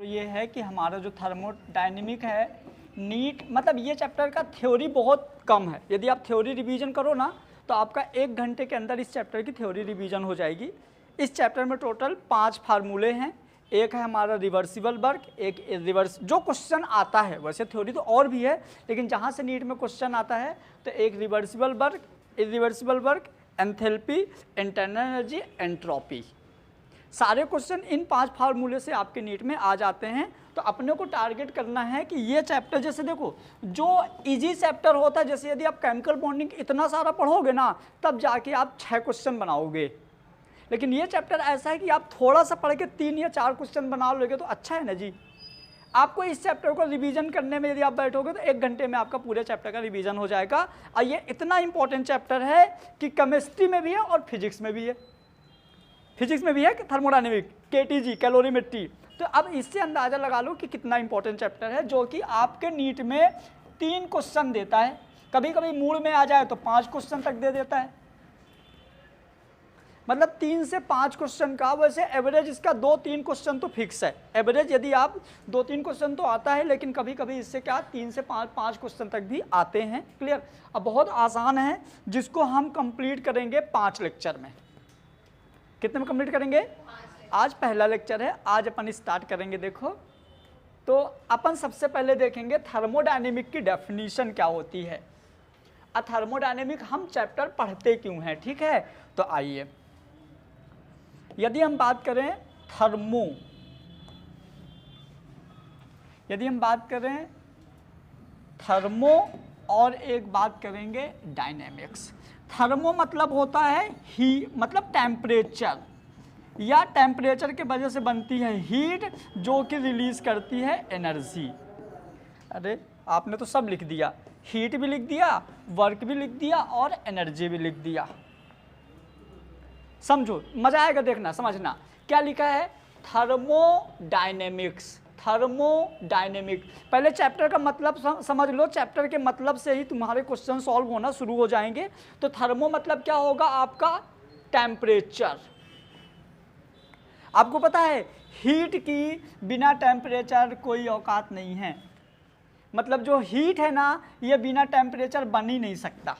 तो ये है कि हमारा जो थर्मोडायनेमिक है नीट, मतलब ये चैप्टर का थ्योरी बहुत कम है। यदि आप थ्योरी रिवीजन करो ना तो आपका 1 घंटे के अंदर इस चैप्टर की थ्योरी रिवीजन हो जाएगी। इस चैप्टर में टोटल 5 फार्मूले हैं। एक है हमारा रिवर्सिबल वर्क, एक रिवर्स जो क्वेश्चन आता है, वैसे थ्योरी तो और भी है लेकिन जहाँ से नीट में क्वेश्चन आता है तो एक reversible work, irreversible work, enthalpy, internal energy, entropy, सारे क्वेश्चन इन 5 फार्मूले से आपके नीट में आ जाते हैं। तो अपने को टारगेट करना है कि ये चैप्टर, जैसे देखो जो इजी चैप्टर होता है, जैसे यदि आप केमिकल बॉन्डिंग इतना सारा पढ़ोगे ना तब जाके आप 6 क्वेश्चन बनाओगे, लेकिन ये चैप्टर ऐसा है कि आप थोड़ा सा पढ़ के 3 या 4 क्वेश्चन बना लोगे तो अच्छा है ना जी। आपको इस चैप्टर को रिवीजन करने में यदि आप बैठोगे तो 1 घंटे में आपका पूरे चैप्टर का रिवीजन हो जाएगा। और ये इतना इंपॉर्टेंट चैप्टर है कि केमिस्ट्री में भी है और फिजिक्स में भी है। फिजिक्स में भी है कि थर्मोडायनेमिक, केटीजी, कैलोरीमेट्री। तो अब इससे अंदाजा लगा लो कि कितना इंपॉर्टेंट चैप्टर है, जो कि आपके नीट में 3 क्वेश्चन देता है। कभी कभी मूड में आ जाए तो 5 क्वेश्चन तक दे देता है, मतलब 3 से 5 क्वेश्चन का। वैसे एवरेज इसका 2-3 क्वेश्चन तो फिक्स है। एवरेज यदि आप 2-3 क्वेश्चन तो आता है, लेकिन कभी कभी इससे क्या 3 से 5 क्वेश्चन तक भी आते हैं। क्लियर। अब बहुत आसान है, जिसको हम कंप्लीट करेंगे 5 लेक्चर में। कितने में कंप्लीट करेंगे? आज पहला लेक्चर है, आज अपन स्टार्ट करेंगे। देखो तो अपन सबसे पहले देखेंगे थर्मोडायनेमिक की डेफिनेशन क्या होती है, थर्मोडायनेमिक हम चैप्टर पढ़ते क्यों हैं। ठीक है, तो आइए यदि हम बात करें थर्मो और एक बात करेंगे डायनेमिक्स। थर्मो मतलब होता है मतलब टेम्परेचर, या टेम्परेचर के वजह से बनती है हीट, जो कि रिलीज करती है एनर्जी। अरे आपने तो सब लिख दिया, हीट भी लिख दिया, वर्क भी लिख दिया और एनर्जी भी लिख दिया। समझो, मजा आएगा देखना, समझना क्या लिखा है। Thermodynamics, thermodynamic. पहले चैप्टर का मतलब समझ लो, चैप्टर के मतलब से ही तुम्हारे क्वेश्चन सॉल्व होना शुरू हो जाएंगे। तो थर्मो मतलब क्या होगा आपका? टेम्परेचर। आपको पता है हीट की बिना टेम्परेचर कोई औकात नहीं है, मतलब जो हीट है ना ये बिना टेम्परेचर बन ही नहीं सकता।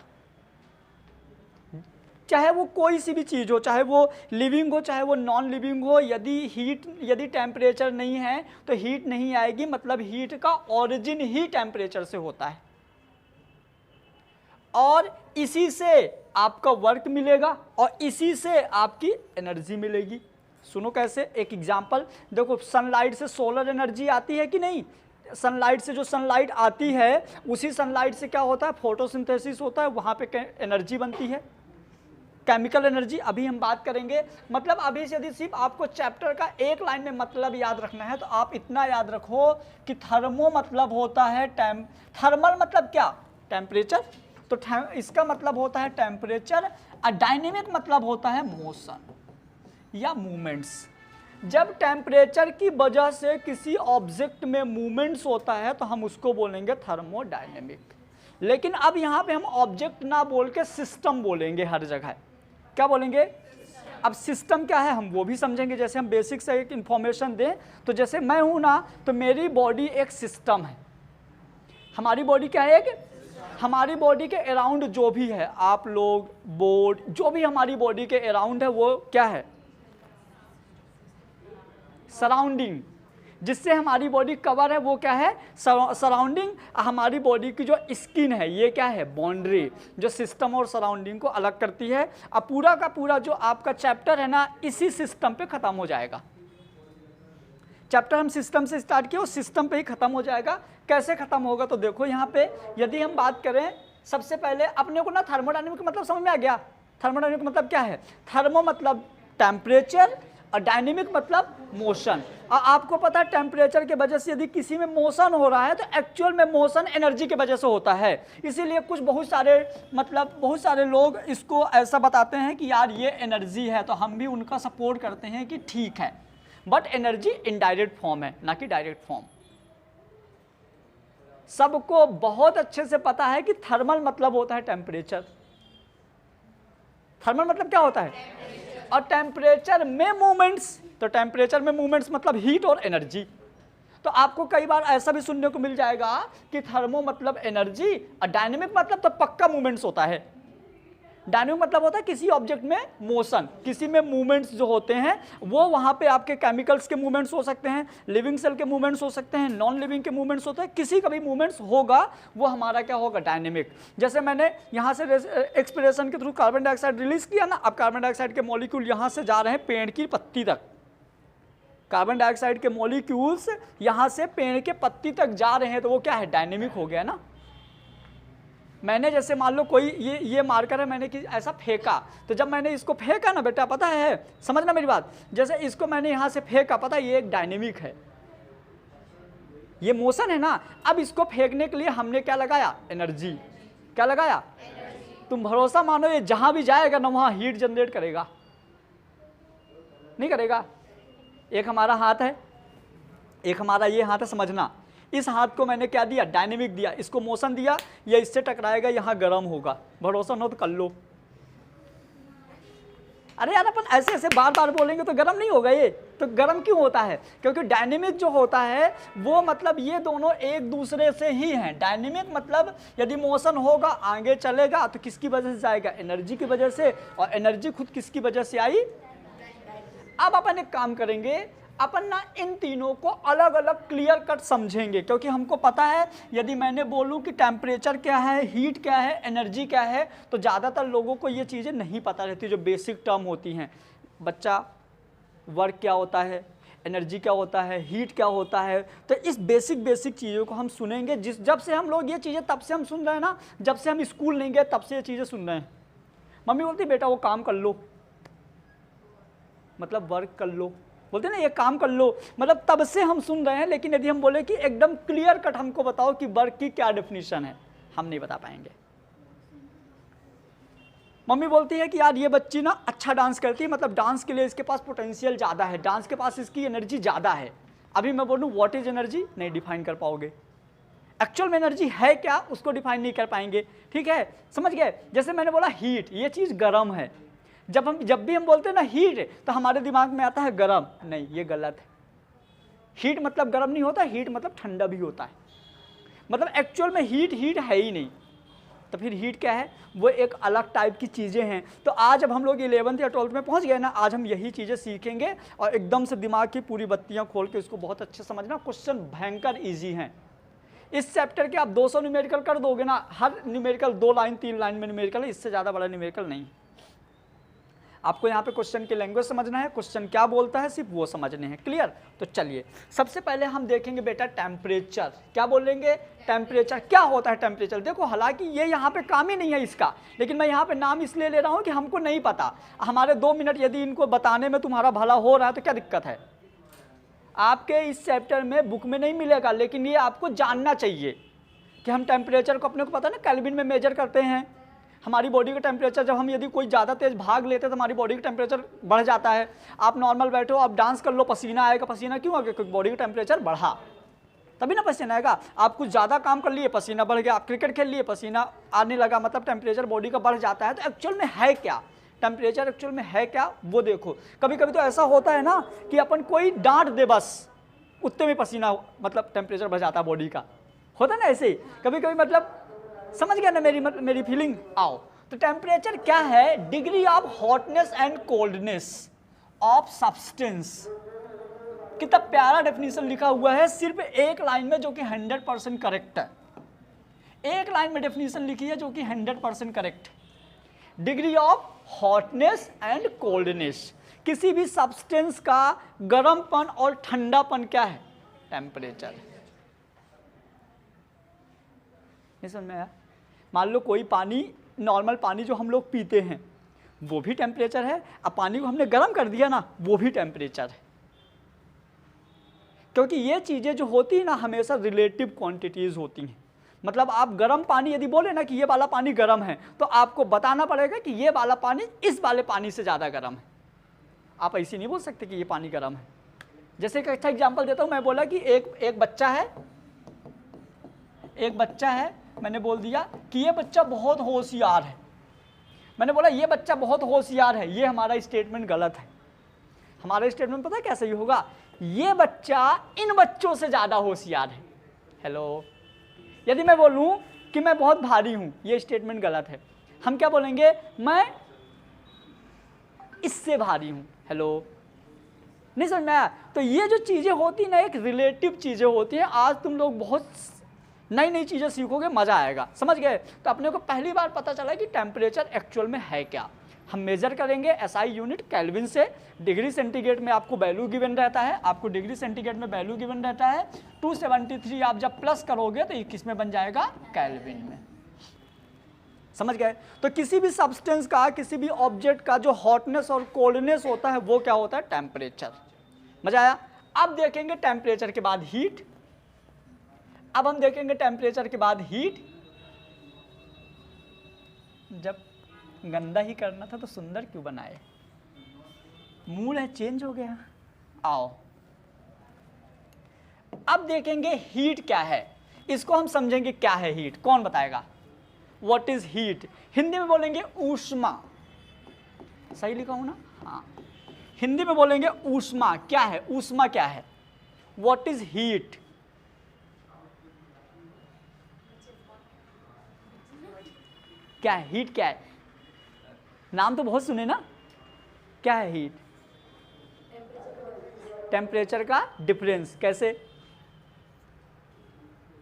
चाहे वो कोई सी भी चीज़ हो, चाहे वो लिविंग हो चाहे वो नॉन लिविंग हो, यदि टेम्परेचर नहीं है तो हीट नहीं आएगी। मतलब हीट का ओरिजिन ही टेम्परेचर से होता है, और इसी से आपका वर्क मिलेगा और इसी से आपकी एनर्जी मिलेगी। सुनो कैसे, एक एग्जांपल देखो। सनलाइट से सोलर एनर्जी आती है कि नहीं? सनलाइट से जो सनलाइट आती है उसी सनलाइट से क्या होता है? फोटोसिंथेसिस होता है, वहाँ पे एनर्जी बनती है, केमिकल एनर्जी। अभी हम बात करेंगे। मतलब अभी से यदि सिर्फ आपको चैप्टर का एक लाइन में मतलब याद रखना है तो आप इतना याद रखो कि थर्मो मतलब होता है थर्मल मतलब क्या? टेम्परेचर। तो इसका मतलब होता है टेम्परेचर। और डायनेमिक मतलब होता है मोशन या मूवमेंट्स। जब टेम्परेचर की वजह से किसी ऑब्जेक्ट में मूवमेंट्स होता है तो हम उसको बोलेंगे थर्मोडायनेमिक। लेकिन अब यहाँ पे हम ऑब्जेक्ट ना बोल के सिस्टम बोलेंगे हर जगह। क्या बोलेंगे? अब सिस्टम क्या है हम वो भी समझेंगे। जैसे हम बेसिक से एक इन्फॉर्मेशन दें तो जैसे मैं हूँ ना, तो मेरी बॉडी एक सिस्टम है। हमारी बॉडी क्या है? एक हमारी बॉडी के अराउंड जो भी है, आप लोग, बोर्ड, जो भी हमारी बॉडी के अराउंड है वो क्या है? सराउंडिंग। जिससे हमारी बॉडी कवर है वो क्या है? सराउंडिंग। हमारी बॉडी की जो स्किन है ये क्या है? बाउंड्री, जो सिस्टम और सराउंडिंग को अलग करती है। अब पूरा का पूरा जो आपका चैप्टर है ना इसी सिस्टम पे खत्म हो जाएगा। चैप्टर हम सिस्टम से स्टार्ट किए और सिस्टम पे ही खत्म हो जाएगा। कैसे खत्म होगा? तो देखो यहाँ पे यदि हम बात करें, सबसे पहले अपने को ना थर्मोडायनेमिक का मतलब समझ में आ गया। थर्मोडायनेमिक मतलब क्या है? थर्मो मतलब टेम्परेचर और डायनेमिक मतलब मोशन। और आपको पता है टेम्परेचर के वजह से यदि किसी में मोशन हो रहा है तो एक्चुअल में मोशन एनर्जी के वजह से होता है। इसीलिए बहुत सारे लोग इसको ऐसा बताते हैं कि यार ये एनर्जी है, तो हम भी उनका सपोर्ट करते हैं कि ठीक है, बट एनर्जी इनडायरेक्ट फॉर्म है ना कि डायरेक्ट फॉर्म। सबको बहुत अच्छे से पता है कि थर्मल मतलब होता है टेम्परेचर। थर्मल मतलब क्या होता है? और टेम्परेचर में मूवमेंट्स, तो टेम्परेचर में मूवमेंट्स मतलब हीट और एनर्जी। तो आपको कई बार ऐसा भी सुनने को मिल जाएगा कि थर्मो मतलब एनर्जी और डायनेमिक मतलब तो पक्का मूवमेंट्स होता है। डायनेमिक मतलब होता है किसी ऑब्जेक्ट में मोशन, किसी में मूवमेंट्स जो होते हैं वो वहाँ पे आपके केमिकल्स के मूवमेंट्स हो सकते हैं, लिविंग सेल के मूवमेंट्स हो सकते हैं, नॉन लिविंग के मूवमेंट्स होते हैं, किसी का भी मूवमेंट्स होगा वो हमारा क्या होगा, डायनेमिक। जैसे मैंने यहाँ से एक्सपिरेशन के थ्रू कार्बन डाइऑक्साइड रिलीज किया ना, अब कार्बन डाइऑक्साइड के मॉलिक्यूल यहाँ से जा रहे हैं पेड़ की पत्ती तक, कार्बन डाइऑक्साइड के मॉलिक्यूल्स यहाँ से पेड़ के पत्ती तक जा रहे हैं, तो वो क्या है, डायनेमिक हो गया ना। मैंने जैसे मान लो कोई ये मार्कर है, मैंने कि ऐसा फेंका, तो जब मैंने इसको फेंका ना बेटा, पता है, समझना मेरी बात, जैसे इसको मैंने यहाँ से फेंका, पता है ये एक डायनेमिक है, ये मोशन है ना। अब इसको फेंकने के लिए हमने क्या लगाया, एनर्जी। क्या लगाया, तुम भरोसा मानो ये जहां भी जाएगा ना वहां हीट जनरेट करेगा, नहीं करेगा। एक हमारा हाथ है, एक हमारा ये हाथ है, समझना, इस हाथ को मैंने क्या दिया, डायनेमिक दिया, इसको मोशन दिया, ये इससे टकराएगा, यहाँ गर्म होगा, भरोसा न हो तो कर लो। अरे यार अपन ऐसे ऐसे बार बार बोलेंगे तो गर्म नहीं होगा ये, तो गर्म क्यों होता है, क्योंकि डायनेमिक जो होता है वो मतलब ये दोनों एक दूसरे से ही हैं। डायनेमिक मतलब यदि मोशन होगा आगे चलेगा तो किसकी वजह से जाएगा, एनर्जी की वजह से, और एनर्जी खुद किसकी वजह से आई। अब अपन एक काम करेंगे, अपन ना इन तीनों को अलग अलग क्लियर कट समझेंगे, क्योंकि हमको पता है यदि मैंने बोलूं कि टेम्परेचर क्या है, हीट क्या है, एनर्जी क्या है, तो ज़्यादातर लोगों को ये चीज़ें नहीं पता रहती जो बेसिक टर्म होती हैं। बच्चा, वर्क क्या होता है, एनर्जी क्या होता है, हीट क्या होता है, तो इस बेसिक चीज़ों को हम सुनेंगे। जब से हम लोग ये चीज़ें तब से हम सुन रहे हैं ना, जब से हम स्कूल नहीं गए तब से ये चीज़ें सुन रहे हैं। मम्मी बोलती बेटा वो काम कर लो, मतलब वर्क कर लो, बोलते ना ये काम कर लो, मतलब तब से हम सुन रहे हैं। लेकिन यदि हम बोले कि एकदम क्लियर कट हमको बताओ कि वर्क की क्या डेफिनेशन है, हम नहीं बता पाएंगे। मम्मी बोलती है कि यार ये बच्ची ना अच्छा डांस करती है, मतलब डांस के लिए इसके पास पोटेंशियल ज़्यादा है, डांस के पास इसकी एनर्जी ज़्यादा है। अभी मैं बोलूँ व्हाट इज एनर्जी, नहीं डिफाइन कर पाओगे। एक्चुअल में एनर्जी है क्या, उसको डिफाइन नहीं कर पाएंगे। ठीक है, समझ गए। जैसे मैंने बोला हीट, ये चीज़ गर्म है, जब भी हम बोलते हैं ना हीट, तो हमारे दिमाग में आता है गरम, नहीं ये गलत है। हीट मतलब गरम नहीं होता, हीट मतलब ठंडा भी होता है, मतलब एक्चुअल में हीट है ही नहीं। तो फिर हीट क्या है, वो एक अलग टाइप की चीज़ें हैं। तो आज जब हम लोग 11th या 12th में पहुंच गए ना, आज हम यही चीज़ें सीखेंगे और एकदम से दिमाग की पूरी बत्तियां खोल के इसको बहुत अच्छे समझना। क्वेश्चन भयंकर ईजी हैं। इस चैप्टर के आप 200 न्यूमेरिकल कर दोगे ना, हर न्यूमेरिकल 2 लाइन 3 लाइन में न्यूमेरिकल है, इससे ज़्यादा बड़ा न्यूमेरिकल नहीं। आपको यहाँ पे क्वेश्चन की लैंग्वेज समझना है, क्वेश्चन क्या बोलता है सिर्फ वो समझने हैं। क्लियर। तो चलिए सबसे पहले हम देखेंगे बेटा टेम्परेचर। क्या बोलेंगे, टेम्परेचर। क्या होता है टेम्परेचर। देखो हालांकि ये यहाँ पे काम ही नहीं है इसका, लेकिन मैं यहाँ पे नाम इसलिए ले रहा हूँ कि हमको नहीं पता। हमारे 2 मिनट यदि इनको बताने में तुम्हारा भला हो रहा है तो क्या दिक्कत है। आपके इस चैप्टर में बुक में नहीं मिलेगा, लेकिन ये आपको जानना चाहिए कि हम टेम्परेचर को, अपने को पता है ना केल्विन में मेजर करते हैं हमारी बॉडी का टेम्परेचर। जब हम यदि कोई ज़्यादा तेज भाग लेते हैं तो हमारी बॉडी का टेम्परेचर बढ़ जाता है। आप नॉर्मल बैठो, आप डांस कर लो, पसीना आएगा। पसीना क्यों आएगा, क्योंकि बॉडी का टेम्परेचर बढ़ा, तभी ना पसीना आएगा। आप कुछ ज़्यादा काम कर लिए, पसीना बढ़ गया। आप क्रिकेट खेल लिए, पसीना आने लगा, मतलब टेम्परेचर बॉडी का बढ़ जाता है। तो एक्चुअल में है क्या टेम्परेचर, एक्चुअल में है क्या वो देखो। कभी कभी तो ऐसा होता है ना कि अपन कोई डांट दे, बस उतने में पसीना, मतलब टेम्परेचर बढ़ जाता है बॉडी का, होता है ना ऐसे ही कभी कभी। मतलब समझ गया ना मेरी फीलिंग। आओ, तो टेम्परेचर क्या है, degree of hotness and coldness of substance. कितना प्यारा डेफिनेशन लिखा हुआ है सिर्फ एक लाइन में, जो कि 100% करेक्ट है। एक लाइन में डेफिनेशन लिखी है जो कि 100% correct. Degree of hotness and coldness, किसी भी सब्सटेंस का गर्मपन और ठंडापन क्या है, टेम्परेचर। नहीं समझ में आया। मान लो कोई पानी, नॉर्मल पानी जो हम लोग पीते हैं वो भी टेम्परेचर है। अब पानी को हमने गर्म कर दिया ना, वो भी टेम्परेचर है। क्योंकि ये चीज़ें जो होती है ना हमेशा रिलेटिव क्वांटिटीज़ होती हैं। मतलब आप गर्म पानी यदि बोले ना कि ये वाला पानी गर्म है, तो आपको बताना पड़ेगा कि ये वाला पानी इस वाले पानी से ज़्यादा गर्म है। आप ऐसे नहीं बोल सकते कि ये पानी गर्म है। जैसे एक अच्छा एग्जाम्पल देता हूँ, मैं बोला कि एक बच्चा है, मैंने बोल दिया कि ये बच्चा बहुत होशियार है। मैंने बोला ये बच्चा बहुत होशियार है, ये हमारा स्टेटमेंट गलत है। हमारा स्टेटमेंट पता है क्या सही होगा, ये बच्चा इन बच्चों से ज़्यादा होशियार है। हेलो, यदि मैं बोलूं कि मैं बहुत भारी हूं, ये स्टेटमेंट गलत है। हम क्या बोलेंगे, मैं इससे भारी हूं। हेलो, नहीं समझ में आया? तो ये जो चीज़ें होती ना, एक रिलेटिव चीज़ें होती हैं। आज तुम लोग बहुत नई नई चीज़ें सीखोगे, मज़ा आएगा, समझ गए? तो अपने को पहली बार पता चला कि टेम्परेचर एक्चुअल में है क्या। हम मेजर करेंगे SI यूनिट केल्विन से। डिग्री सेंटीग्रेड में आपको वैल्यू गिवन रहता है, आपको डिग्री सेंटीग्रेड में वैल्यू गिवन रहता है। 273 आप जब प्लस करोगे तो ये किस में बन जाएगा, केल्विन में। समझ गए? तो किसी भी सब्सटेंस का, किसी भी ऑब्जेक्ट का जो हॉटनेस और कोल्डनेस होता है वो क्या होता है, टेम्परेचर। मजा आया? अब देखेंगे टेम्परेचर के बाद हीट। अब हम देखेंगे टेम्परेचर के बाद हीट। जब गंदा ही करना था तो सुंदर क्यों बनाए, मूड है चेंज हो गया। आओ अब देखेंगे हीट क्या है, इसको हम समझेंगे क्या है हीट। कौन बताएगा? What is heat? हिंदी में बोलेंगे ऊष्मा। सही लिखा हूं ना? हाँ, हिंदी में बोलेंगे ऊष्मा। क्या है ऊष्मा? क्या है? What is heat? क्या है हीट? क्या है? नाम तो बहुत सुने ना। क्या है हीट? टेम्परेचर का डिफरेंस। कैसे?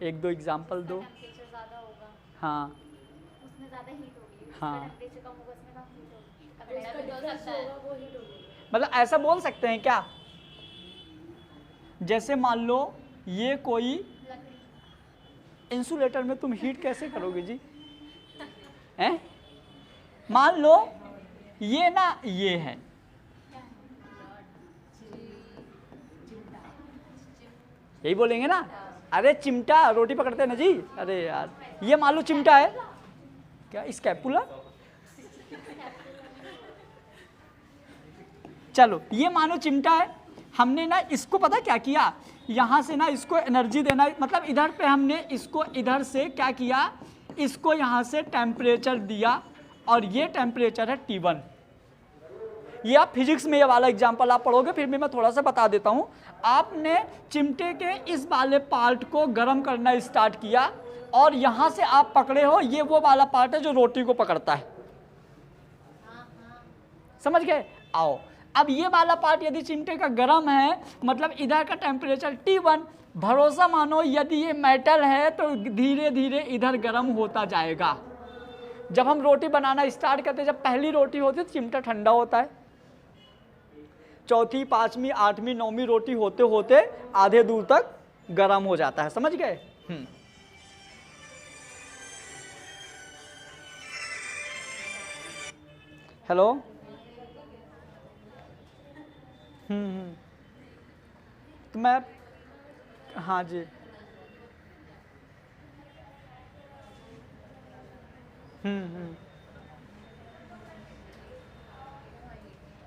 एक दो एग्जांपल दो। टेम्परेचर ज़्यादा होगा, हाँ उसमें ज़्यादा हीट होगी। हाँ। टेम्परेचर कम होगा, उसमें कम हीट होगी। अब ऐसा भी हो सकता है, वो हीट होगी। मतलब ऐसा बोल सकते हैं क्या? जैसे मान लो ये कोई लकड़ी, इंसुलेटर में तुम हीट कैसे करोगे जी? हैं? मान लो ये ना, ये है, यही बोलेंगे ना। अरे चिमटा, रोटी पकड़ते हैं ना जी। अरे यार, ये मान लो चिमटा है। क्या स्कैपुला? चलो ये मानो चिमटा है। हमने ना इसको पता क्या किया, यहाँ से ना इसको एनर्जी देना, मतलब इधर पे हमने इसको इधर से क्या किया, इसको यहाँ से टेम्परेचर दिया और ये टेम्परेचर है T1। ये आप फिजिक्स में ये वाला एग्जांपल आप पढ़ोगे, फिर भी मैं थोड़ा सा बता देता हूँ। आपने चिमटे के इस वाले पार्ट को गर्म करना स्टार्ट किया और यहाँ से आप पकड़े हो, ये वो वाला पार्ट है जो रोटी को पकड़ता है। समझ गए? आओ अब ये वाला पार्ट यदि चिमटे का गर्म है, मतलब इधर का टेम्परेचर T1, भरोसा मानो यदि ये मेटल है तो धीरे धीरे इधर गर्म होता जाएगा। जब हम रोटी बनाना स्टार्ट करते हैं, जब पहली रोटी होती है तो चिमटा ठंडा होता है, चौथी, पांचवी, आठवीं, नौवीं रोटी होते होते आधे दूर तक गर्म हो जाता है। समझ गए? हेलो। तो मैं, हाँ जी,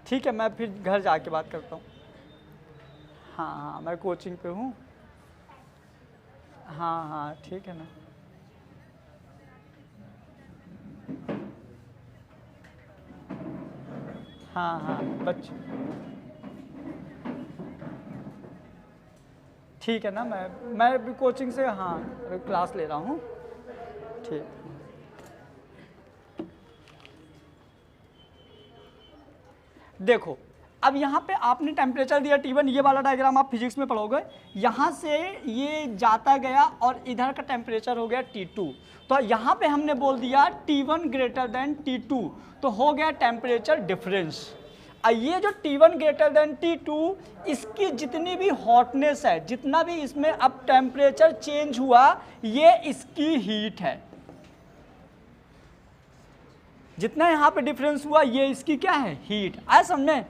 ठीक है, मैं फिर घर जाके बात करता हूँ। हाँ हाँ, मैं कोचिंग पे हूँ। हाँ हाँ ठीक है ना। हाँ हाँ बच्चे, ठीक है ना। मैं भी कोचिंग से, हाँ क्लास ले रहा हूँ। ठीक। देखो अब यहाँ पे आपने टेम्परेचर दिया T1, ये वाला डायग्राम आप फिजिक्स में पढ़ोगे। यहाँ से ये जाता गया और इधर का टेम्परेचर हो गया T2। तो यहाँ पे हमने बोल दिया T1 ग्रेटर देन T2, तो हो गया टेम्परेचर डिफरेंस। ये जो T1 ग्रेटर देन T2, इसकी जितनी भी हॉटनेस है, जितना भी इसमें अब टेम्परेचर चेंज हुआ, ये इसकी हीट है। जितना यहाँ पे डिफरेंस हुआ ये इसकी क्या है, हीट। आया समझे?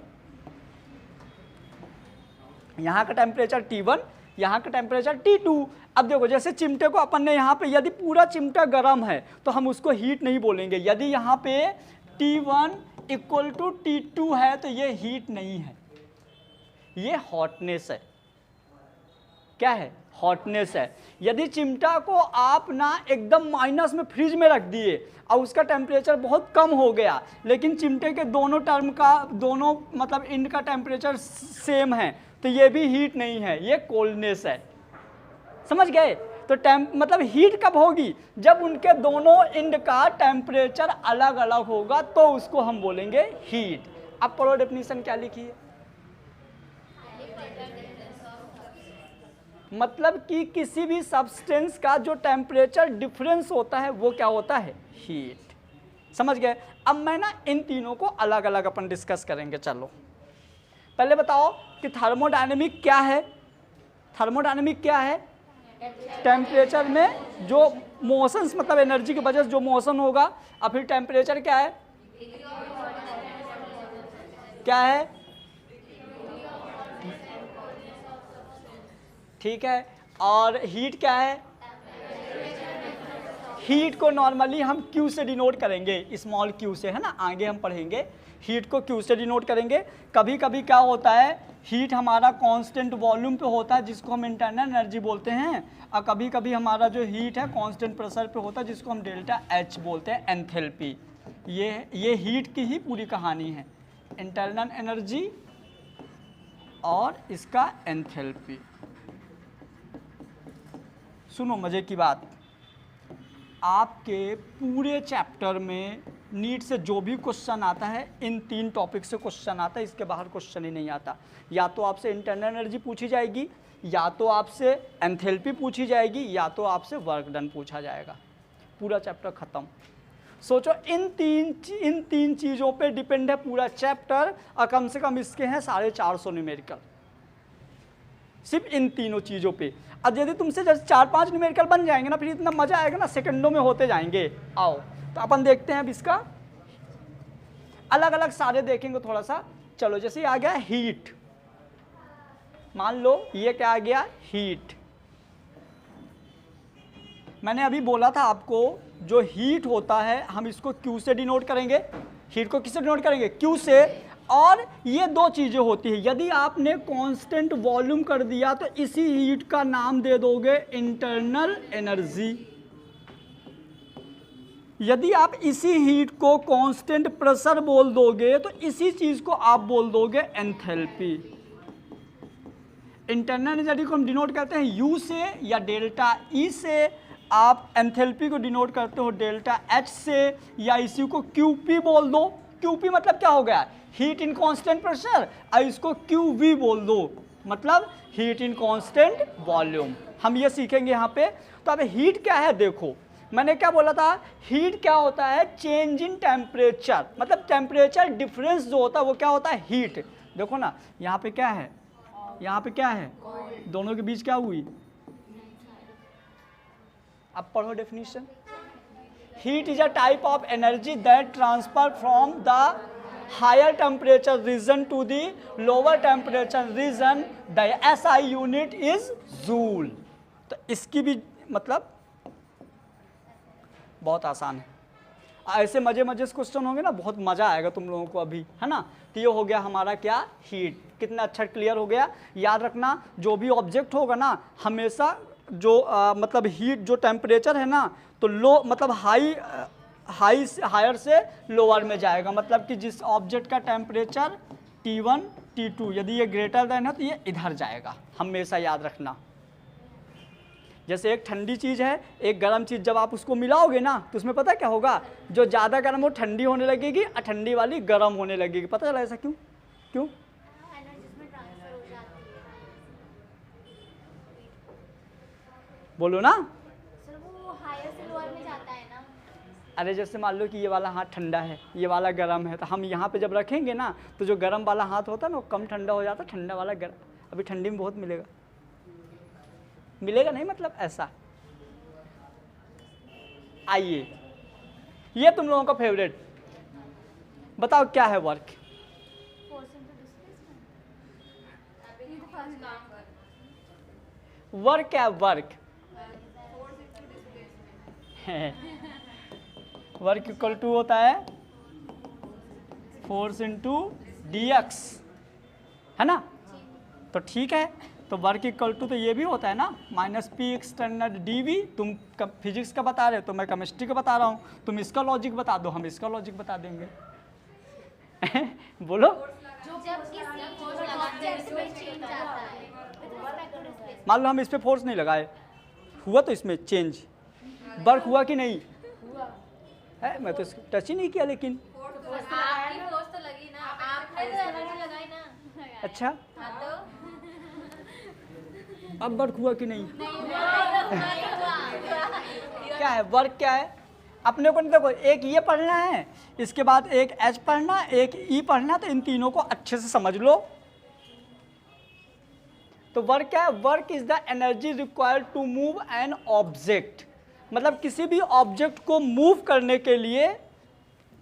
यहाँ का टेम्परेचर T1, यहाँ का टेम्परेचर T2। अब देखो जैसे चिमटे को अपन ने यहाँ पे, यदि पूरा चिमटा गर्म है तो हम उसको हीट नहीं बोलेंगे। यदि यहाँ पे T1 इक्वल टू T2 है तो ये हीट नहीं है, ये हॉटनेस है। क्या है? हॉटनेस है। यदि चिमटा को आप ना एकदम माइनस में फ्रिज में रख दिए और उसका टेम्परेचर बहुत कम हो गया, लेकिन चिमटे के दोनों टर्म का, दोनों मतलब इनका टेम्परेचर सेम है, तो ये भी हीट नहीं है, ये कोल्डनेस है। समझ गए? तो मतलब हीट कब होगी? जब उनके दोनों एंड का टेम्परेचर अलग अलग होगा तो उसको हम बोलेंगे हीट। अब पढ़ो डेफिनेशन क्या लिखी है। मतलब कि किसी भी सब्सटेंस का जो टेम्परेचर डिफरेंस होता है वो क्या होता है? हीट। समझ गए? अब मैं ना इन तीनों को अलग अलग अपन डिस्कस करेंगे। चलो पहले बताओ कि थर्मोडायनेमिक क्या है? थर्मोडायनेमिक क्या है? टेम्परेचर में जो मोशंस, मतलब एनर्जी की वजह से जो मोशन होगा। और फिर टेम्परेचर क्या है? क्या है? ठीक है। और हीट क्या है? हीट को नॉर्मली हम Q से डिनोट करेंगे, स्मॉल q से, है ना। आगे हम पढ़ेंगे हीट को Q से डिनोट करेंगे। कभी कभी क्या होता है, हीट हमारा कांस्टेंट वॉल्यूम पे होता है जिसको हम इंटरनल एनर्जी बोलते हैं, और कभी कभी हमारा जो हीट है कांस्टेंट प्रेशर पे होता है जिसको हम डेल्टा H बोलते हैं, एंथैल्पी। ये हीट की ही पूरी कहानी है, इंटरनल एनर्जी और इसका एंथैल्पी। सुनो मजे की बात, आपके पूरे चैप्टर में नीट से जो भी क्वेश्चन आता है इन 3 टॉपिक से क्वेश्चन आता है, इसके बाहर क्वेश्चन ही नहीं आता। या तो आपसे इंटरनल एनर्जी पूछी जाएगी, या तो आपसे एंथैल्पी पूछी जाएगी, या तो आपसे वर्क डन पूछा जाएगा। पूरा चैप्टर खत्म। सोचो इन तीन चीज़ों पे डिपेंड है पूरा चैप्टर, और कम से कम इसके हैं 450 न्यूमेरिकल, सिर्फ इन तीनों चीज़ों पे। अब यदि तुमसे जैसे 4-5 न्यूमेरिकल बन जाएंगे ना, फिर इतना मजा आएगा ना, सेकंडों में होते जाएंगे। आओ तो अपन देखते हैं अब इसका अलग अलग सारे देखेंगे थोड़ा सा। चलो जैसे आ गया हीट, मान लो ये क्या आ गया? हीट। मैंने अभी बोला था आपको जो हीट होता है हम इसको Q से डिनोट करेंगे। हीट को किससे डिनोट करेंगे? Q से। और ये 2 चीज़ें होती है, यदि आपने कांस्टेंट वॉल्यूम कर दिया तो इसी हीट का नाम दे दोगे इंटरनल एनर्जी। यदि आप इसी हीट को कांस्टेंट प्रेशर बोल दोगे तो इसी चीज़ को आप बोल दोगे एंथैल्पी। इंटरनल एनर्जी को हम डिनोट करते हैं U से या डेल्टा E से, आप एंथैल्पी को डिनोट करते हो डेल्टा H से, या इसी को QP बोल दो। QP मतलब क्या हो गया? हीट इन कांस्टेंट प्रेशर, और इसको QV बोल दो, मतलब हीट इन कांस्टेंट वॉल्यूम। हम ये सीखेंगे यहाँ पे। तो अब हीट क्या है देखो, मैंने क्या बोला था? हीट क्या होता है? चेंज इन टेम्परेचर, मतलब टेम्परेचर डिफरेंस जो होता है वो क्या होता है? हीट। देखो ना यहाँ पे क्या है, यहाँ पे क्या है, दोनों के बीच क्या हुई? अब पढ़ो definition. Heat is a type of energy that transfer from the higher temperature region to the lower temperature region. The SI unit is joule. तो इसकी भी मतलब बहुत आसान है। ऐसे मजे मजे से क्वेश्चन होंगे ना, बहुत मजा आएगा तुम लोगों को अभी, है ना। तो ये हो गया हमारा क्या? हीट। कितना अच्छा क्लियर हो गया। याद रखना जो भी ऑब्जेक्ट होगा ना, हमेशा जो मतलब हीट जो टेम्परेचर है ना, तो लो मतलब हायर से लोअर में जाएगा। मतलब कि जिस ऑब्जेक्ट का टेम्परेचर T1 T2 यदि ये ग्रेटर देन है तो ये इधर जाएगा, हमेशा याद रखना। जैसे एक ठंडी चीज़ है, एक गर्म चीज़, जब आप उसको मिलाओगे ना तो उसमें पता क्या होगा? जो ज़्यादा गर्म हो ठंडी होने लगेगी और ठंडी वाली गर्म होने लगेगी। पता चला ऐसा क्यों? क्यों? एनर्जी में ट्रांसफर हो जाती है। बोलो ना। सर वो हायर से लोअर में जाता है ना। अरे जैसे मान लो कि ये वाला हाथ ठंडा है, ये वाला गर्म है, तो हम यहाँ पे जब रखेंगे ना तो जो गर्म वाला हाथ होता है ना वो कम ठंडा हो जाता है, ठंडा वाला गर्म। अभी ठंडी में बहुत मिलेगा, मिलेगा नहीं, मतलब ऐसा। आइए ये तुम लोगों का फेवरेट, बताओ क्या है वर्क? वर्क क्या है? वर्क वर्क इक्वल टू होता है फोर्स इंटू dx, है ना। तो ठीक है, तो वर्क इक्वल टू तो ये भी होता है ना, -P एक्सटर्नल dv। तुम फिजिक्स का बता रहे हो तो मैं केमिस्ट्री का बता रहा हूँ, तुम इसका लॉजिक बता दो, हम इसका लॉजिक बता देंगे। बोलो। एडजस्टमेंट चेंज आता है विद रिस्पेक्ट टू डिस्प्लेसमेंट। मान लो हम इस पे फोर्स नहीं लगाए, हुआ तो इसमें चेंज, वर्क हुआ कि नहीं है? मैं तो टच ही नहीं किया लेकिन। आपकी फोर्स तो लगी ना, आपने तो एनर्जी लगाई ना। अच्छा, हाँ तो अब वर्क हुआ कि नहीं? नहीं हुआ। क्या है वर्क? क्या है अपने को? देखो, एक ये पढ़ना है, इसके बाद एक एच पढ़ना, एक ई पढ़ना, तो इन तीनों को अच्छे से समझ लो। तो वर्क क्या है? Work is the energy required to move an object. मतलब किसी भी ऑब्जेक्ट को मूव करने के लिए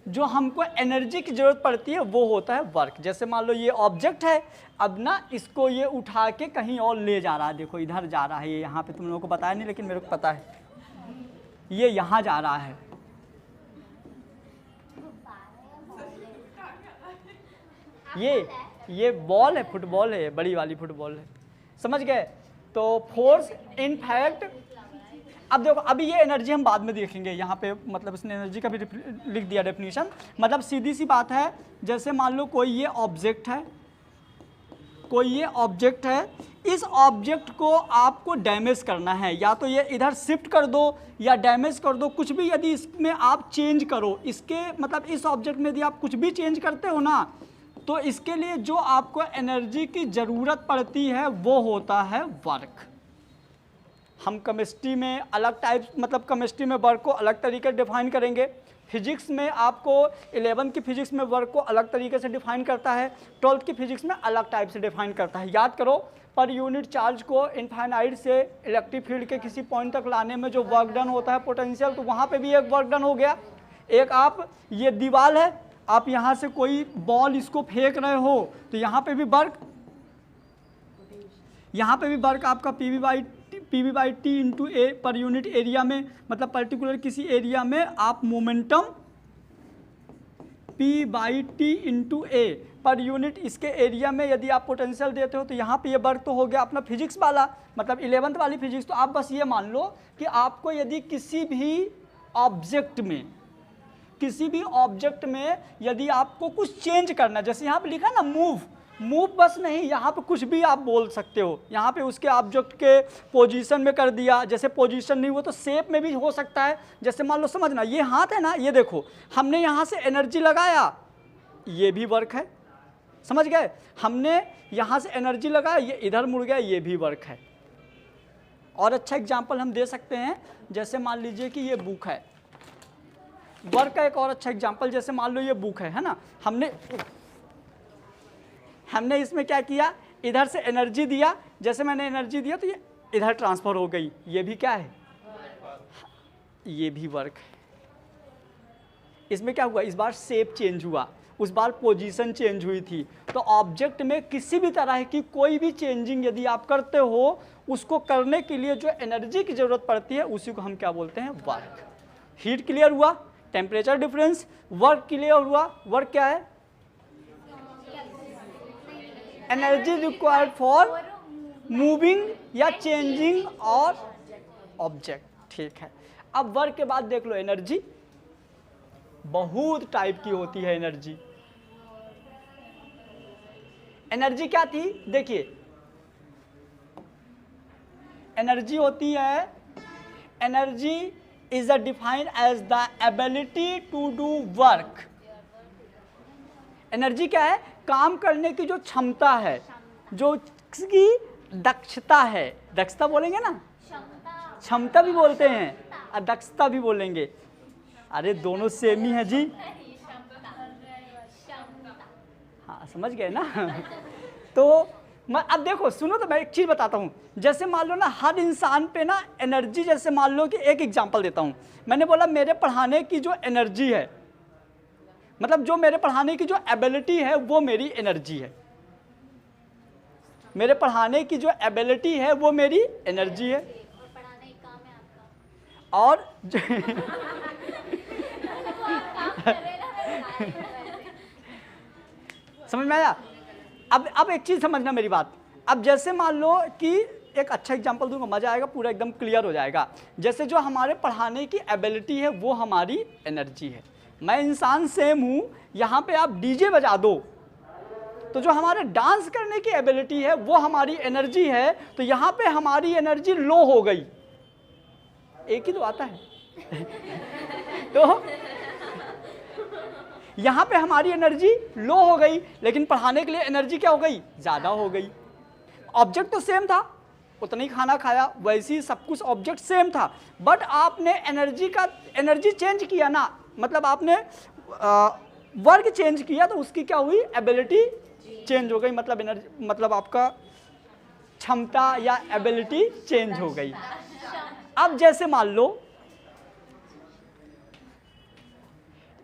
जो हमको एनर्जी की जरूरत पड़ती है वो होता है वर्क। जैसे मान लो ये ऑब्जेक्ट है, अब ना इसको ये उठा के कहीं और ले जा रहा है, देखो इधर जा रहा है, ये यहाँ पे तुम लोगों को पता है नहीं लेकिन मेरे को पता है, ये यहाँ जा रहा है। ये बॉल है, फुटबॉल है, बड़ी वाली फुटबॉल है, समझ गए? तो फोर्स इन फैक्ट, अब देखो अभी ये एनर्जी हम बाद में देखेंगे, यहाँ पे मतलब इसने एनर्जी का भी लिख दिया डेफिनेशन। मतलब सीधी सी बात है, जैसे मान लो कोई ये ऑब्जेक्ट है, कोई ये ऑब्जेक्ट है, इस ऑब्जेक्ट को आपको डैमेज करना है, या तो ये इधर शिफ्ट कर दो या डैमेज कर दो, कुछ भी यदि इसमें आप चेंज करो, इसके मतलब इस ऑब्जेक्ट में यदि आप कुछ भी चेंज करते हो ना, तो इसके लिए जो आपको एनर्जी की ज़रूरत पड़ती है वो होता है वर्क। हम केमिस्ट्री में अलग टाइप, मतलब केमिस्ट्री में वर्क को अलग तरीके से डिफाइन करेंगे, फिजिक्स में आपको 11th की फिजिक्स में वर्क को अलग तरीके से डिफाइन करता है, 12th की फिजिक्स में अलग टाइप से डिफाइन करता है। याद करो, पर यूनिट चार्ज को इनफाइनाइट से इलेक्ट्रिक फील्ड के किसी पॉइंट तक लाने में जो वर्क डन होता है पोटेंशियल, तो वहाँ पे भी एक वर्क डन हो गया। एक आप ये दीवार है, आप यहाँ से कोई बॉल इसको फेंक रहे हो तो यहाँ पे भी वर्क, यहाँ पे भी वर्क आपका P by T into A per unit area में, मतलब पर्टिकुलर किसी एरिया में आप momentum P by T into A per unit इसके एरिया में यदि आप पोटेंशियल देते हो तो यहाँ पे ये वर्क तो हो गया अपना फिजिक्स वाला, मतलब 11th वाली फिजिक्स। तो आप बस ये मान लो कि आपको यदि किसी भी ऑब्जेक्ट में यदि आपको कुछ चेंज करना है, जैसे यहाँ पे लिखा ना मूव बस नहीं, यहाँ पे कुछ भी आप बोल सकते हो, यहाँ पे उसके ऑब्जेक्ट के पोजीशन में कर दिया, जैसे पोजीशन नहीं हुआ तो शेप में भी हो सकता है। जैसे मान लो, समझना, ये हाथ है ना, ये देखो हमने यहाँ से एनर्जी लगाया, ये भी वर्क है, समझ गए? हमने यहाँ से एनर्जी लगाया, ये इधर मुड़ गया, ये भी वर्क है। और अच्छा एग्जाम्पल हम दे सकते हैं, जैसे मान लीजिए कि ये बुक है, वर्क का एक और अच्छा एग्जाम्पल, जैसे मान लो ये बुक है ना, हमने इसमें क्या किया, इधर से एनर्जी दिया, जैसे मैंने एनर्जी दिया तो ये इधर ट्रांसफ़र हो गई, ये भी क्या है, ये भी वर्क है। इसमें क्या हुआ, इस बार शेप चेंज हुआ, उस बार पोजीशन चेंज हुई थी। तो ऑब्जेक्ट में किसी भी तरह की कोई भी चेंजिंग यदि आप करते हो, उसको करने के लिए जो एनर्जी की ज़रूरत पड़ती है उसी को हम क्या बोलते हैं, वर्क। हीट क्लियर हुआ, टेम्परेचर डिफरेंस, वर्क क्लियर हुआ। वर्क क्या है, एनर्जी रिक्वायर्ड फॉर मूविंग या चेंजिंग और ऑब्जेक्ट, ठीक है। अब वर्क के बाद देख लो, एनर्जी बहुत टाइप की होती है। एनर्जी क्या थी, देखिए एनर्जी होती है, energy is defined as the ability to do work. Energy क्या है, काम करने की जो क्षमता है, जो इसकी दक्षता है, दक्षता बोलेंगे ना, क्षमता भी बोलते हैं और दक्षता भी बोलेंगे, अरे दोनों सेम ही है जी, हाँ समझ गए ना। तो मैं अब देखो सुनो, तो मैं एक चीज़ बताता हूँ, जैसे मान लो ना हर इंसान पे ना एनर्जी, जैसे मान लो कि एक एग्जांपल देता हूँ, मैंने बोला मेरे पढ़ाने की जो एनर्जी है, मतलब जो मेरे पढ़ाने की जो एबिलिटी है वो मेरी एनर्जी है, मेरे पढ़ाने की जो एबिलिटी है वो मेरी एनर्जी है। और पढ़ाना एक काम है आपका, और समझ में आया? अब एक चीज़ समझना मेरी बात। अब जैसे मान लो कि एक अच्छा एग्जांपल दूंगा, मज़ा आएगा, पूरा एकदम क्लियर हो जाएगा। जैसे जो हमारे पढ़ाने की एबिलिटी है वो हमारी एनर्जी है। मैं इंसान सेम हूँ, यहाँ पे आप डीजे बजा दो तो जो हमारे डांस करने की एबिलिटी है वो हमारी एनर्जी है, तो यहाँ पे हमारी एनर्जी लो हो गई। एक ही तो आता है तो यहाँ पे हमारी एनर्जी लो हो गई, लेकिन पढ़ाने के लिए एनर्जी क्या हो गई, ज़्यादा हो गई। ऑब्जेक्ट तो सेम था, उतना ही खाना खाया, वैसे ही सब कुछ ऑब्जेक्ट सेम था, बट आपने एनर्जी चेंज किया ना, मतलब आपने वर्क चेंज किया, तो उसकी क्या हुई, एबिलिटी चेंज हो गई, मतलब एनर्जी, मतलब आपका क्षमता या एबिलिटी चेंज हो गई। अब जैसे मान लो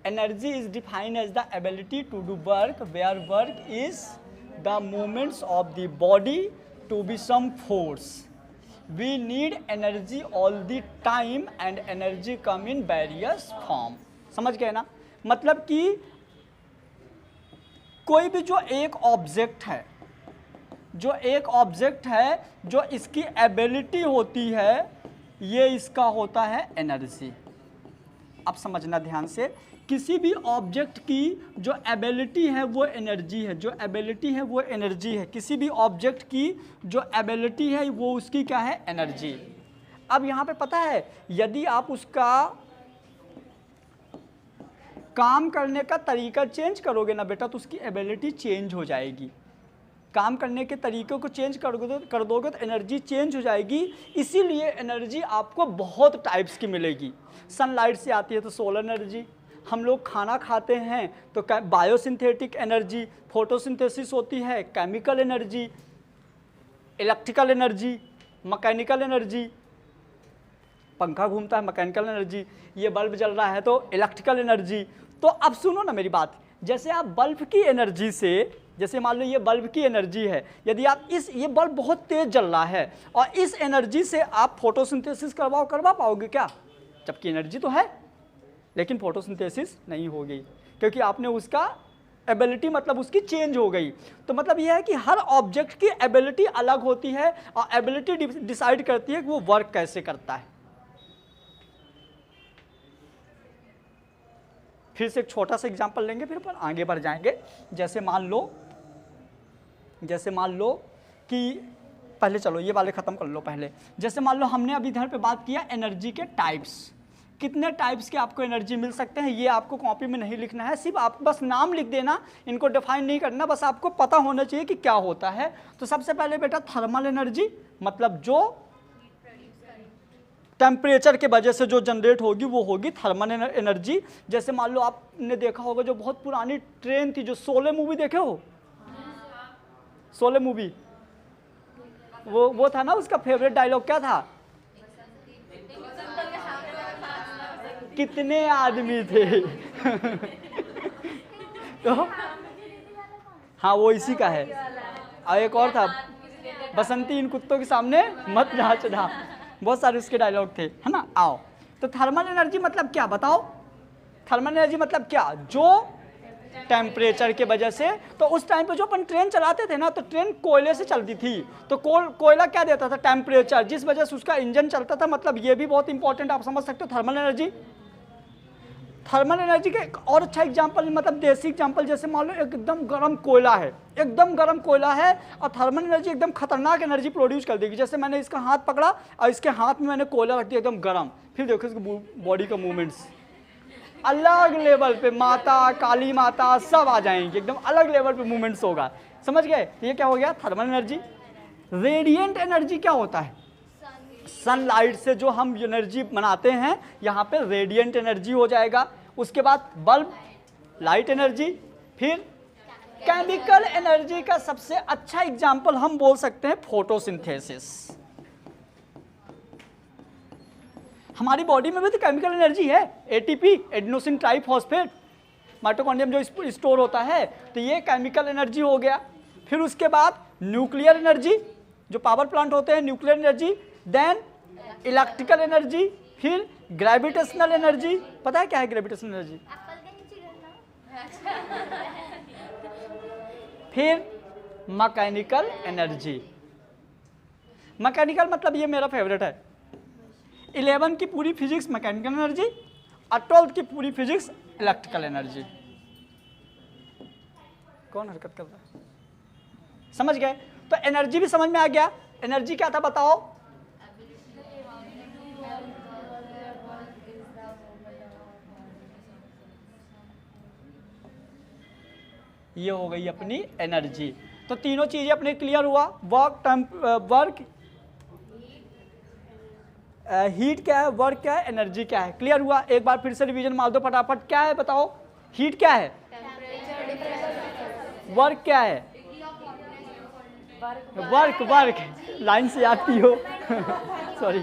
energy is defined as the ability to do work where work is the movements of the body to be some force. We need energy all the time and energy come in various form. समझ गए ना, मतलब कि कोई भी जो एक object है, जो इसकी एबिलिटी होती है, ये इसका होता है एनर्जी। अब समझना ध्यान से, किसी भी ऑब्जेक्ट की जो एबिलिटी है वो एनर्जी है, जो एबिलिटी है वो एनर्जी है। किसी भी ऑब्जेक्ट की जो एबिलिटी है वो उसकी क्या है, एनर्जी। अब यहाँ पे पता है, यदि आप उसका काम करने का तरीका चेंज करोगे ना बेटा, तो उसकी एबिलिटी चेंज हो जाएगी। काम करने के तरीक़े को चेंज कर दोगे तो एनर्जी चेंज हो जाएगी। इसीलिए एनर्जी आपको बहुत टाइप्स की मिलेगी। सनलाइट से आती है तो सोलर एनर्जी, हम लोग खाना खाते हैं तो बायोसिंथेटिक एनर्जी, फोटोसिंथेसिस होती है, chemical energy, electrical energy, mechanical energy, पंखा घूमता है मैकेनिकल एनर्जी, ये बल्ब जल रहा है तो इलेक्ट्रिकल एनर्जी। तो अब सुनो ना मेरी बात, जैसे आप बल्ब की एनर्जी से, जैसे मान लो ये बल्ब की एनर्जी है, यदि आप ये बल्ब बहुत तेज जल रहा है और इस एनर्जी से आप फोटोसिंथेसिस करवा पाओगे क्या? जबकि एनर्जी तो है लेकिन फोटोसिंथेसिस नहीं होगी, क्योंकि आपने उसका एबिलिटी मतलब उसकी चेंज हो गई। तो मतलब यह है कि हर ऑब्जेक्ट की एबिलिटी अलग होती है और एबिलिटी डिसाइड करती है कि वो वर्क कैसे करता है। फिर से एक छोटा सा एग्जांपल लेंगे, फिर अपन आगे बढ़ जाएंगे। जैसे मान लो कि पहले चलो ये वाले ख़त्म कर लो पहले। जैसे मान लो हमने अभी इधर पे बात किया एनर्जी के टाइप्स, कितने टाइप्स के आपको एनर्जी मिल सकते हैं, ये आपको कॉपी में नहीं लिखना है, सिर्फ आप बस नाम लिख देना, इनको डिफाइन नहीं करना, बस आपको पता होना चाहिए कि क्या होता है। तो सबसे पहले बेटा थर्मल एनर्जी, मतलब जो टेम्परेचर के वजह से जो जनरेट होगी वो होगी थर्मल एनर्जी। जैसे मान लो आपने देखा होगा जो बहुत पुरानी ट्रेन थी, जो शोले मूवी देखे हो, शोले मूवी, वो था ना, उसका फेवरेट डायलॉग क्या था, कितने आदमी थे तो हाँ वो इसी का है। और एक और था, बसंती इन कुत्तों के सामने मत नाचना, बहुत सारे उसके डायलॉग थे, है ना। आओ, तो थर्मल एनर्जी मतलब क्या बताओ, थर्मल एनर्जी मतलब क्या, जो टेम्परेचर के वजह से, तो उस टाइम पे जो अपन ट्रेन चलाते थे ना, तो ट्रेन कोयले से चलती थी, तो कोयला क्या देता था, टेम्परेचर, जिस वजह से उसका इंजन चलता था। मतलब ये भी बहुत इंपॉर्टेंट, आप समझ सकते हो थर्मल एनर्जी। थर्मल एनर्जी का एक और अच्छा एग्जांपल, मतलब देसी एग्जांपल, जैसे मान लो एकदम गर्म कोयला है, एकदम गर्म कोयला है और थर्मल एनर्जी एकदम खतरनाक एनर्जी प्रोड्यूस कर देगी। जैसे मैंने इसका हाथ पकड़ा और इसके हाथ में मैंने कोयला रख दिया एकदम गर्म, फिर देखो इसकी बॉडी का मूवमेंट्स अलग लेवल पे, माता काली माता सब आ जाएंगे, एकदम अलग लेवल पे मूवमेंट्स होगा। समझ गए, ये क्या हो गया थर्मल एनर्जी। रेडिएंट एनर्जी क्या होता है, सनलाइट से जो हम एनर्जी बनाते हैं, यहाँ पे रेडिएंट एनर्जी हो जाएगा। उसके बाद बल्ब, लाइट एनर्जी। फिर केमिकल एनर्जी का सबसे अच्छा एग्जांपल हम बोल सकते हैं फोटोसिंथेसिस। हमारी बॉडी में भी तो केमिकल एनर्जी है, एटीपी, एडेनोसिन ट्राइफॉस्फेट, माइटोकॉन्ड्रियम जो स्टोर होता है, तो ये केमिकल एनर्जी हो गया। फिर उसके बाद न्यूक्लियर एनर्जी, जो पावर प्लांट होते हैं, nuclear energy, then electrical energy, फिर ग्रेविटेशनल एनर्जी। पता है क्या है ग्रेविटेशनल एनर्जी? फिर मैकेनिकल एनर्जी। मैकेनिकल मतलब ये मेरा फेवरेट है, 11 की पूरी फिजिक्स मैकेनिकल एनर्जी और 12th की पूरी फिजिक्स इलेक्ट्रिकल एनर्जी। कौन हरकत कर रहा है? समझ गए? तो एनर्जी भी समझ में आ गया। एनर्जी क्या था बताओ? ये हो गई अपनी एनर्जी। तो तीनों चीजें अपने क्लियर हुआ। वर्क हीट क्या है, वर्क क्या है, एनर्जी क्या है, क्लियर हुआ। एक बार फिर से रिवीजन मार दो फटाफट। क्या है बताओ? हीट क्या है, वर्क क्या है, वर्क लाइन से याद की हो सॉरी